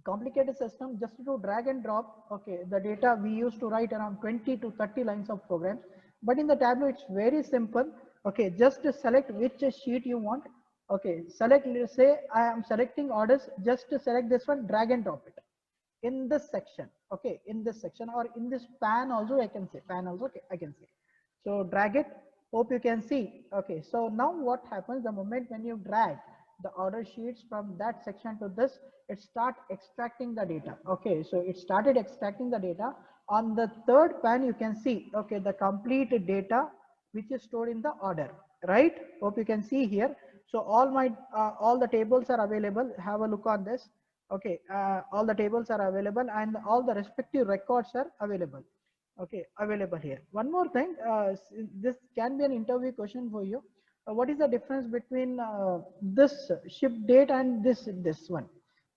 A: complicated system, just to drag and drop, okay, the data we used to write around 20 to 30 lines of programs, but in the Tableau it's very simple. Okay, just to select which sheet you want. Okay, select, let's say I am selecting orders, just to select this one, drag and drop it in this section. Okay, in this section, or in this pan also I can say, pan also I can say. So drag it, hope you can see. Okay, so now what happens, the moment when you drag the order sheets from that section to this, it start extracting the data. Okay, so it started extracting the data. On the third pan you can see, okay, the complete data which is stored in the order, right? Hope you can see here. So all the tables are available. Have a look on this. Okay, all the tables are available and all the respective records are available. Okay, available here. One more thing, this can be an interview question for you. What is the difference between this ship date and this one?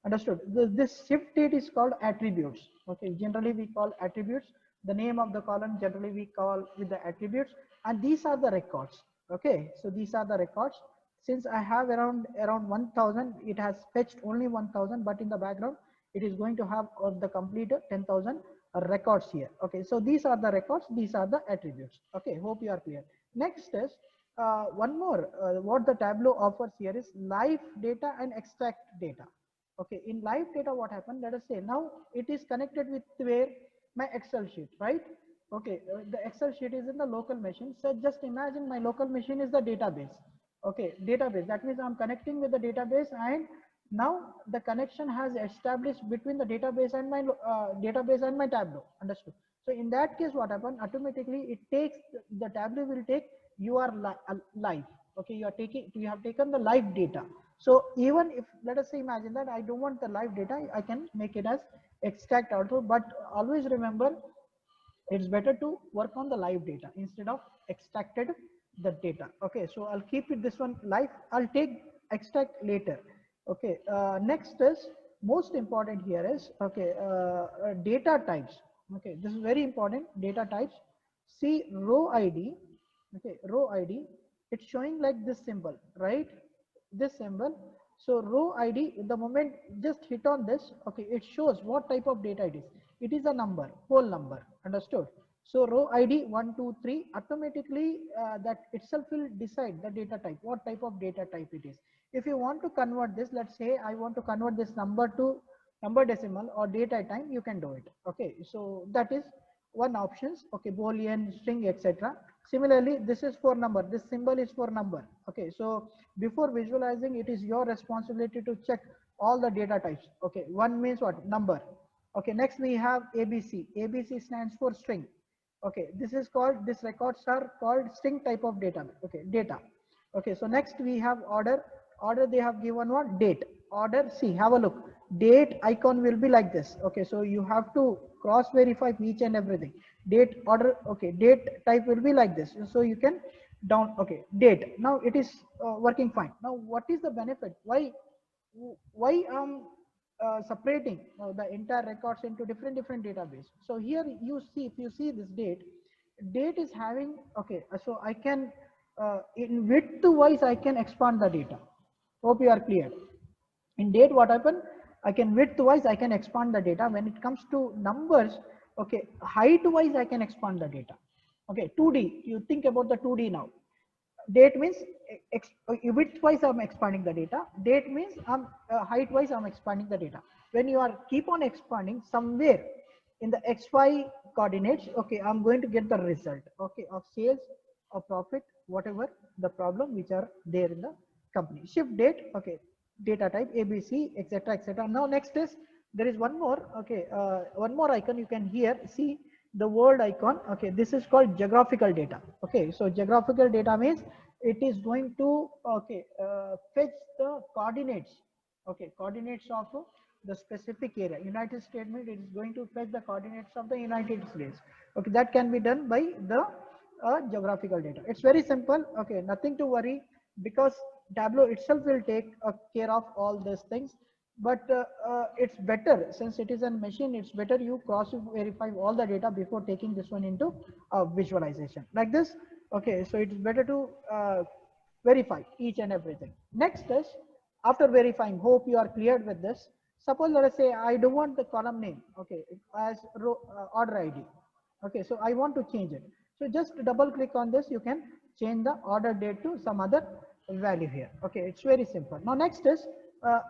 A: Understood. This ship date is called attributes. Okay, generally we call attributes. The name of the column generally we call with the attributes, and these are the records. Okay, so these are the records. Since I have around 1000, it has fetched only 1000, but in the background it is going to have the complete 10,000 records here. Okay, so these are the records, these are the attributes. Okay, hope you are clear. Next is one more, what the Tableau offers here is live data and extract data. Okay, in live data what happened, let us say now it is connected with where my Excel sheet, right? Okay, the Excel sheet is in the local machine. So just imagine my local machine is the database. Okay, database, that means I'm connecting with the database, and now the connection has established between the database and my Tableau. Understood? So in that case what happened, automatically it takes, the Tableau will take, you are live. Okay, you have taken the live data. So even if, let us say, imagine that I don't want the live data, I can make it as extract also, but always remember it's better to work on the live data instead of extracted the data. Okay, so I'll keep it this one live, I'll take extract later. Okay, next is most important here is, okay, data types. Okay, this is very important, data types. See row ID. Okay, row ID, it's showing like this symbol, right? This symbol. So row ID, the moment just hit on this, okay, it shows what type of data it is. It is a number, whole number. Understood? So row ID 1, 2, 3, automatically that itself will decide the data type, what type of data type it is. If you want to convert this, let's say I want to convert this number to number decimal or data type, you can do it. Okay, so that is one options. Okay, boolean, string, etc. Similarly, this is for number, this symbol is for number. Okay, so before visualizing, it is your responsibility to check all the data types. Okay, one means what? Number. Okay, next we have ABC. ABC stands for string. Okay, this is called, this records are called string type of data. Okay, data. Okay, so next we have order. Order, they have given one date. Order, see, have a look. Date icon will be like this. Okay, so you have to cross verify each and everything. Date, order, okay, date type will be like this. So you can down, okay, date. Now it is working fine. Now what is the benefit? Why separating the entire records into different database? So here you see, if you see this date is having, okay, so I can in width wise I can expand the data. Hope you are clear. In date what happened, I can width wise I can expand the data. When it comes to numbers, okay, height wise I can expand the data. Okay, 2D, you think about the 2D now. Date means width wise I'm expanding the data. Date means I'm height wise I'm expanding the data. When you are keep on expanding, somewhere in the XY coordinates, okay, I'm going to get the result, okay, of sales or profit, whatever the problem which are there in the company. Shift date, okay, data type ABC, etc., etc. Now next is, there is one more, okay, one more icon you can here see, the world icon. Okay, this is called geographical data. Okay, so geographical data means it is going to, okay, fetch the coordinates. Okay, coordinates of the specific area. United States means it is going to fetch the coordinates of the United States. Okay, that can be done by the geographical data. It's very simple. Okay, nothing to worry, because Tableau itself will take care of all these things. but it's better, since it is a machine, it's better you cross verify all the data before taking this one into visualization like this. Okay, so it's better to verify each and everything. Next is, after verifying, hope you are cleared with this. Suppose let us say I don't want the column name, okay, as row order ID. Okay, so I want to change it. So just double click on this, you can change the order date to some other value here. Okay, it's very simple. Now next is,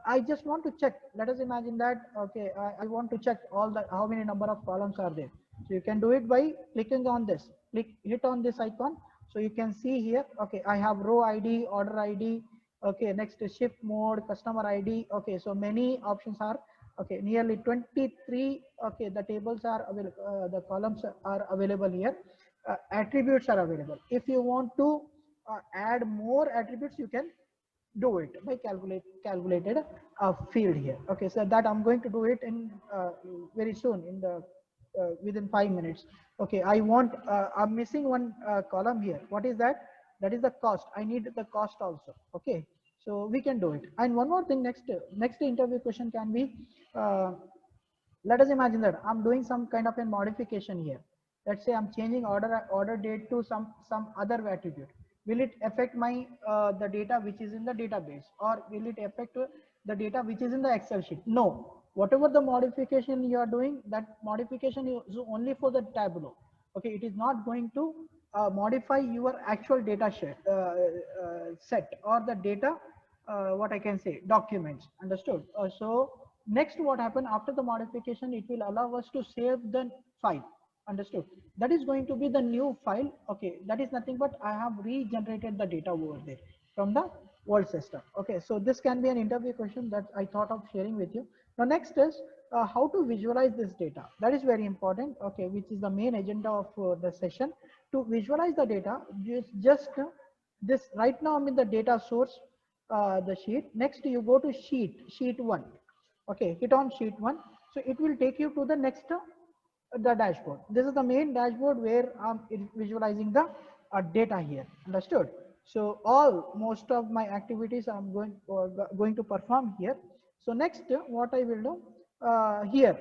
A: I just want to check. Let us imagine that, okay, I want to check all the, how many number of columns are there. So you can do it by clicking on this, hit on this icon. So you can see here, okay, I have row ID, order ID, okay, next is shift mode, customer ID. Okay, so many options are, okay, nearly 23. Okay, the tables are available, the columns are available here. Attributes are available. If you want to add more attributes, you can do it by calculated field here. Okay, so that I'm going to do it in very soon, in the within 5 minutes. Okay, I want I'm missing one column here. What is that? That is the cost. I need the cost also. Okay, so we can do it. And one more thing, next interview question can be, uh, let us imagine that I'm doing some kind of a modification here. Let's say I'm changing order date to some other attribute. Will it affect my the data which is in the database, or will it affect the data which is in the Excel sheet? No. Whatever the modification you are doing, that modification is only for the Tableau. Okay, it is not going to modify your actual data set or the data, what I can say, documents. Understood? So next, what happened after the modification, it will allow us to save the file. Understood? That is going to be the new file. Okay, that is nothing but I have regenerated the data over there from the world system. Okay, so this can be an interview question that I thought of sharing with you. Now next is how to visualize this data. That is very important. Okay, which is the main agenda of the session. To visualize the data, just this right now I'm in the data source, the sheet. Next you go to sheet 1. Okay, hit on sheet 1. So it will take you to the next the dashboard. This is the main dashboard where I'm visualizing the data here. Understood? So most of my activities I'm going to perform here. So next, what I will do here,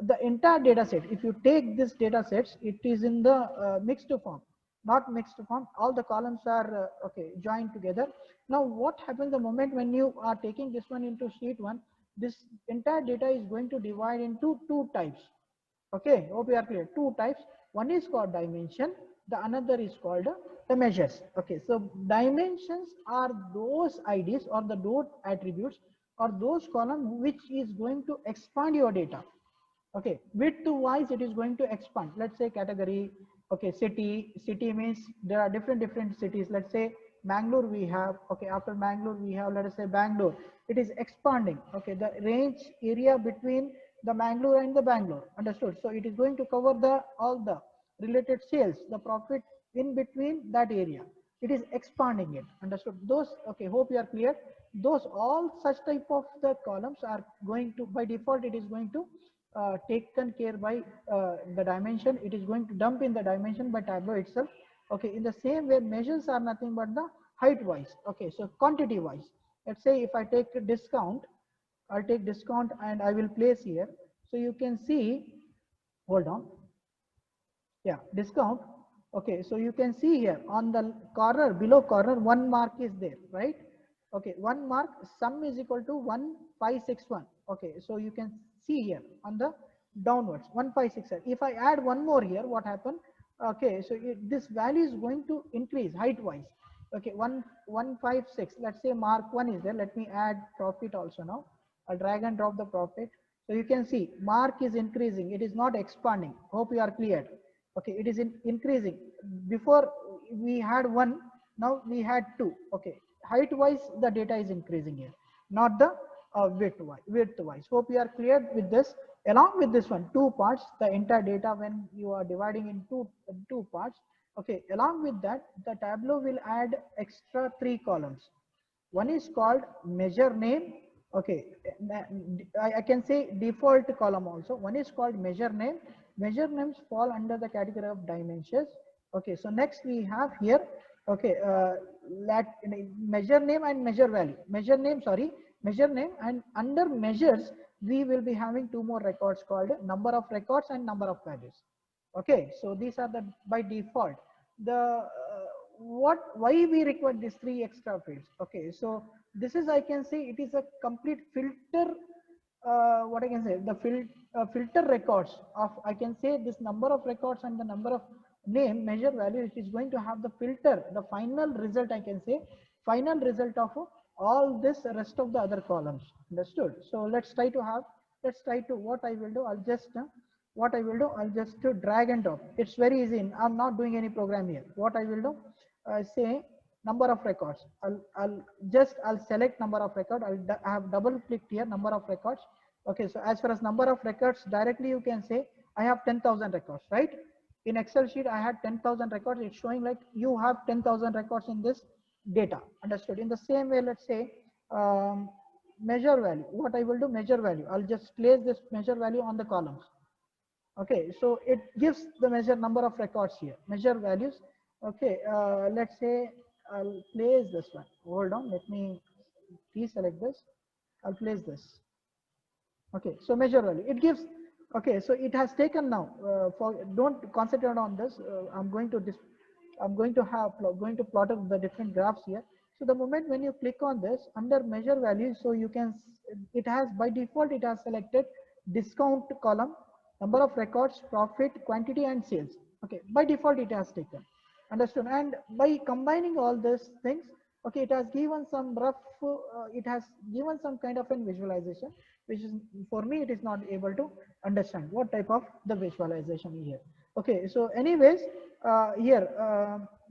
A: the entire data set. If you take this data sets, it is in the mixed form, not mixed form. All the columns are okay, joined together. Now, what happens the moment when you are taking this one into sheet 1? This entire data is going to divide into two types. Okay, hope you are clear. Two types. One is called dimension. The another is called the measures. Okay, so dimensions are those IDs or those attributes or those columns which is going to expand your data. Okay, width wise it is going to expand. Let's say category. Okay, city means there are different cities. Let's say Mangalore we have. Okay, after Mangalore we have, let us say Bangalore. It is expanding. Okay, the range area between the Mangalore and the Bangalore. Understood? So it is going to cover the all the related sales, the profit in between that area. It is expanding it. Understood? Those, okay, hope you are clear. Those all such type of the columns are going to, by default it is going to taken care by the dimension. It is going to dump in the dimension by Tableau itself. Okay, in the same way, measures are nothing but the height wise. Okay, so quantity wise, let's say if I take a discount, I'll take discount and I will place here. So you can see, hold on, yeah, discount. Okay, so you can see here on the corner, below corner, one mark is there, right? Okay, one mark, sum is equal to 1561. Okay, so you can see here on the downwards 1567. If I add one more here, what happened? Okay, so this value is going to increase height wise. Okay, 1156. Let's say mark 1 is there. Let me add profit also now. I'll drag and drop the profit. So you can see mark is increasing. It is not expanding. Hope you are clear. Okay, it is increasing. Before we had 1, now we had 2. Okay, height wise the data is increasing here, not the width wise. Hope you are clear with this. Along with this one, 2 parts, the entire data when you are dividing into two parts. Okay, along with that, the Tableau will add extra 3 columns. One is called measure name. Okay, I can say default column also. One is called measure name. Measure names fall under the category of dimensions. Okay, so next we have here, okay, measure name and measure value. Measure name, sorry, measure name, and under measures we will be having two more records called number of records and number of values. Okay, so these are the by default. The why we require these three extra fields. Okay, so this is, I can say, it is a complete filter. What I can say, the filter records of, I can say, this number of records and the number of name measure value. It is going to have the filter, the final result, I can say, final result of all this rest of the other columns. Understood? So let's try to have, let's try to, what I will do, I'll just drag and drop. It's very easy. I'm not doing any program here. What I will do, say number of records. I'll select number of record. I have double clicked here, number of records. Okay, so as far as number of records, directly you can say I have 10,000 records, right? In Excel sheet, I had 10,000 records. It's showing like you have 10,000 records in this data. Understood? In the same way, let's say measure value. What I will do, measure value. I'll just place this measure value on the columns. Okay, so it gives the measure number of records here, measure values. Okay, let's say I'll place this one. Hold on, let me deselect this. I'll place this. Okay, so measure value, it gives. Okay, so it has taken now. For don't concentrate on this. I'm going to plot up the different graphs here. So the moment when you click on this under measure value, so you can, it has by default, it has selected discount column, number of records, profit, quantity, and sales. Okay, by default it has taken. Understood? And by combining all these things, okay, it has given some rough, it has given some kind of a visualization, which is, for me, it is not able to understand what type of the visualization here. Okay, so anyways, here,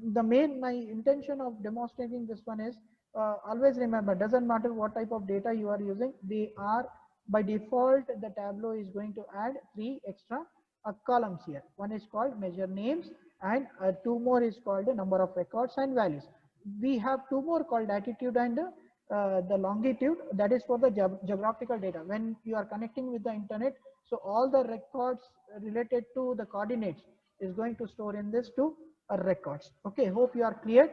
A: my intention of demonstrating this one is, always remember, doesn't matter what type of data you are using, they are by default, the Tableau is going to add three extra columns here. One is called measure names, and two more is called the number of records and values. We have two more called latitude and the longitude, that is for the geographical data. When you are connecting with the internet, so all the records related to the coordinates is going to store in this two records. Okay, hope you are clear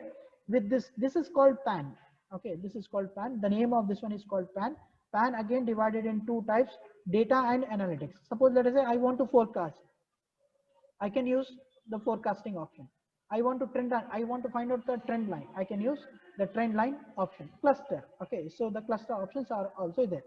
A: with this. This is called pan. Okay, this is called pan. The name of this one is called pan. Pan again divided in two types, data and analytics. Suppose let us say I want to forecast. I can use the forecasting option. I want to find out the trend line. I can use the trend line option. Cluster. Okay, so the cluster options are also there.